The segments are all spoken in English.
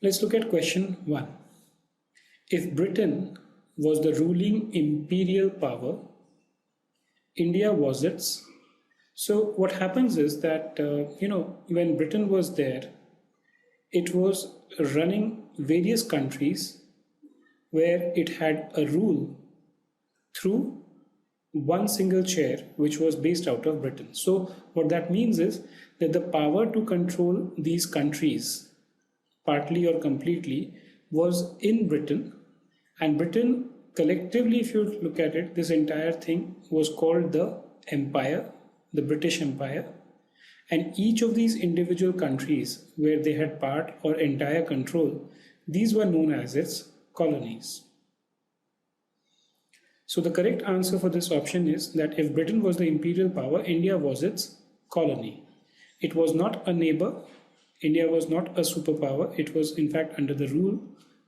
Let's look at question 1. If Britain was the ruling imperial power, India was its. So what happens is that when Britain was there, it was running various countries where it had a rule through one single chair which was based out of Britain. So what that means is that the power to control these countries partly or completely was in Britain, and Britain collectively, if you look at it, this entire thing was called the empire, the British Empire, and each of these individual countries where they had part or entire control, these were known as its colonies. So the correct answer for this option is that if Britain was the imperial power, India was its colony. It was not a neighbor. India was not a superpower. It was in fact under the rule,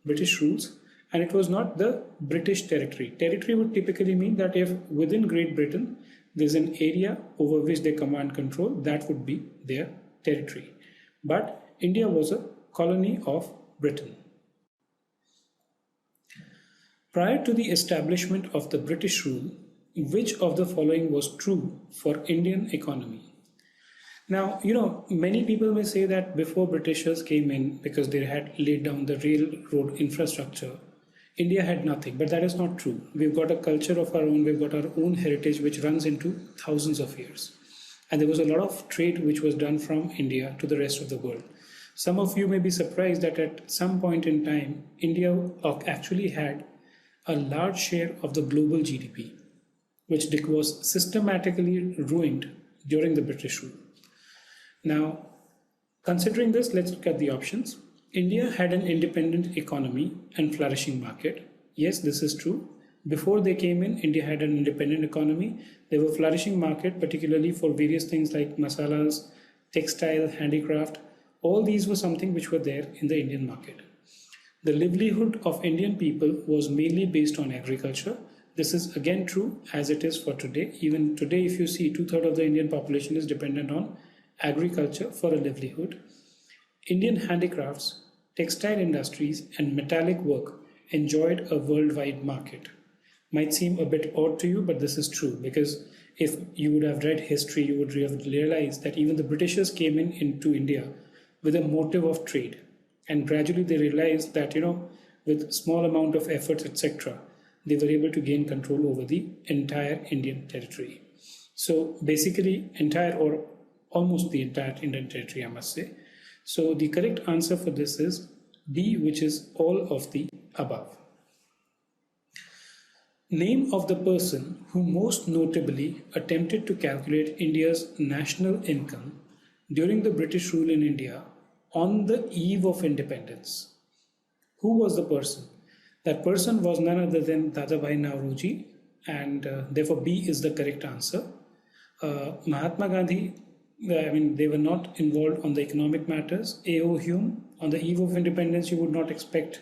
British rules, and it was not the British territory. Territory would typically mean that if within Great Britain there's an area over which they command control, that would be their territory. But India was a colony of Britain. Prior to the establishment of the British rule, which of the following was true for Indian economy? Now, many people may say that before Britishers came in, because they had laid down the railroad infrastructure, India had nothing, but that is not true. We've got a culture of our own, we've got our own heritage which runs into thousands of years. And there was a lot of trade which was done from India to the rest of the world. Some of you may be surprised that at some point in time, India actually had a large share of the global GDP, which was systematically ruined during the British rule. Now, considering this, let's look at the options. India had an independent economy and flourishing market. Yes, this is true. Before they came in, India had an independent economy. There were flourishing market, particularly for various things like masalas, textile, handicraft. All these were something which were there in the Indian market. The livelihood of Indian people was mainly based on agriculture. This is again true as it is for today. Even today, if you see, 2/3 of the Indian population is dependent on agriculture for a livelihood. Indian handicrafts, textile industries, and metallic work enjoyed a worldwide market. Might seem a bit odd to you, but this is true, because if you would have read history, you would have realized that even the Britishers came into India with a motive of trade. And gradually they realized that, with small amount of efforts, etc., they were able to gain control over the entire Indian territory. So basically, entire or almost the entire Indian territory, I must say. So the correct answer for this is D, which is all of the above. Name of the person who most notably attempted to calculate India's national income during the British rule in India on the eve of independence. Who was the person? That person was none other than Dadabhai Naoroji, and therefore B is the correct answer. Mahatma Gandhi, they were not involved on the economic matters. A.O. Hume, on the eve of independence, you would not expect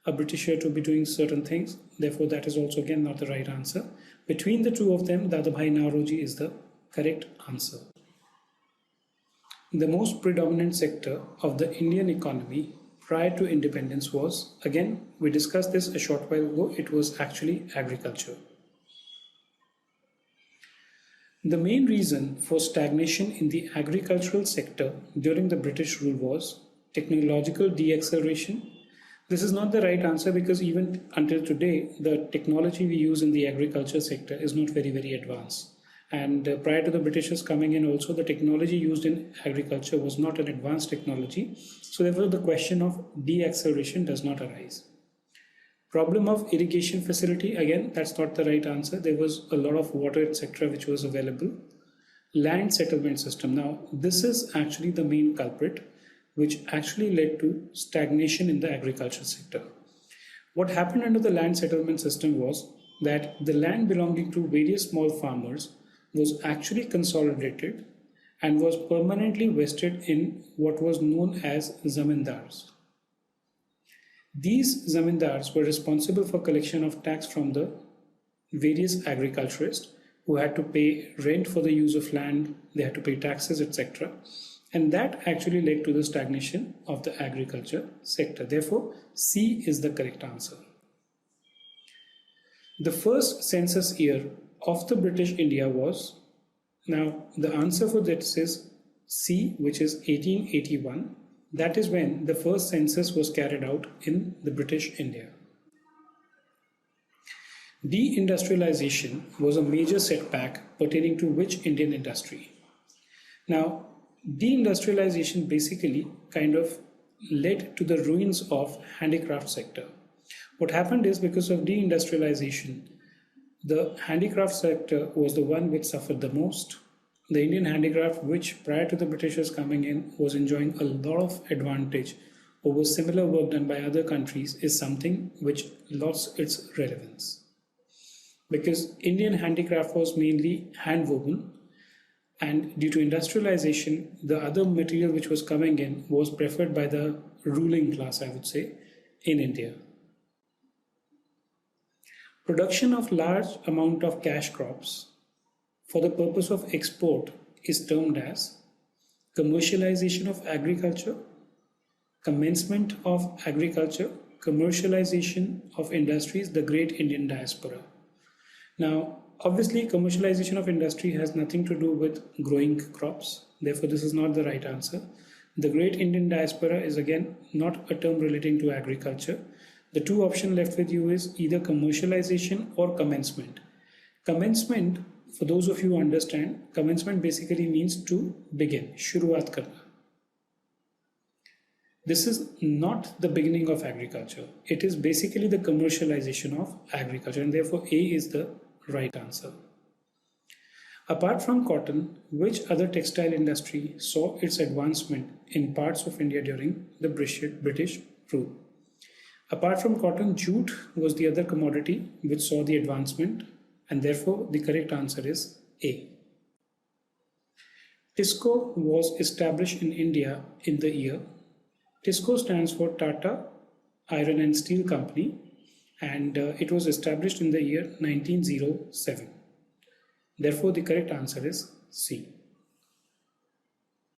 a Britisher to be doing certain things. Therefore, that is also again not the right answer. Between the two of them, Dadabhai Naoroji is the correct answer. The most predominant sector of the Indian economy prior to independence was, again, we discussed this a short while ago, it was actually agriculture. The main reason for stagnation in the agricultural sector during the British rule was technological deacceleration. This is not the right answer because even until today, the technology we use in the agriculture sector is not very, very advanced. And prior to the Britishers coming in also, the technology used in agriculture was not an advanced technology. So therefore, the question of deacceleration does not arise. Problem of irrigation facility, again, that's not the right answer. There was a lot of water, etc., which was available. Land settlement system. Now, this is actually the main culprit, which actually led to stagnation in the agriculture sector. What happened under the land settlement system was that the land belonging to various small farmers was actually consolidated and was permanently vested in what was known as zamindars. These zamindars were responsible for collection of tax from the various agriculturists who had to pay rent for the use of land, they had to pay taxes, etc. And that actually led to the stagnation of the agriculture sector. Therefore, C is the correct answer. The first census year of the British India was, now the answer for this is C, which is 1881. That is when the first census was carried out in the British India. Deindustrialization was a major setback pertaining to which Indian industry? Now, deindustrialization basically kind of led to the ruins of handicraft sector. What happened is, because of deindustrialization, the handicraft sector was the one which suffered the most. The Indian handicraft, which prior to the Britishers coming in was enjoying a lot of advantage over similar work done by other countries, is something which lost its relevance. Because Indian handicraft was mainly hand woven, and due to industrialization, the other material which was coming in was preferred by the ruling class, I would say, in India. Production of large amount of cash crops for the purpose of export is termed as commercialization of agriculture, commencement of agriculture, commercialization of industries, the great Indian diaspora. Now, obviously, commercialization of industry has nothing to do with growing crops. Therefore, this is not the right answer. The great Indian diaspora is again not a term relating to agriculture. The two options left with you is either commercialization or commencement. Commencement, for those of you who understand, commencement basically means to begin, shuruaat karna. This is not the beginning of agriculture. It is basically the commercialization of agriculture, and therefore A is the right answer. Apart from cotton, which other textile industry saw its advancement in parts of India during the British rule? Apart from cotton, jute was the other commodity which saw the advancement, and therefore the correct answer is A. TISCO was established in India in the year. TISCO stands for Tata Iron and Steel Company, and it was established in the year 1907. Therefore, the correct answer is C.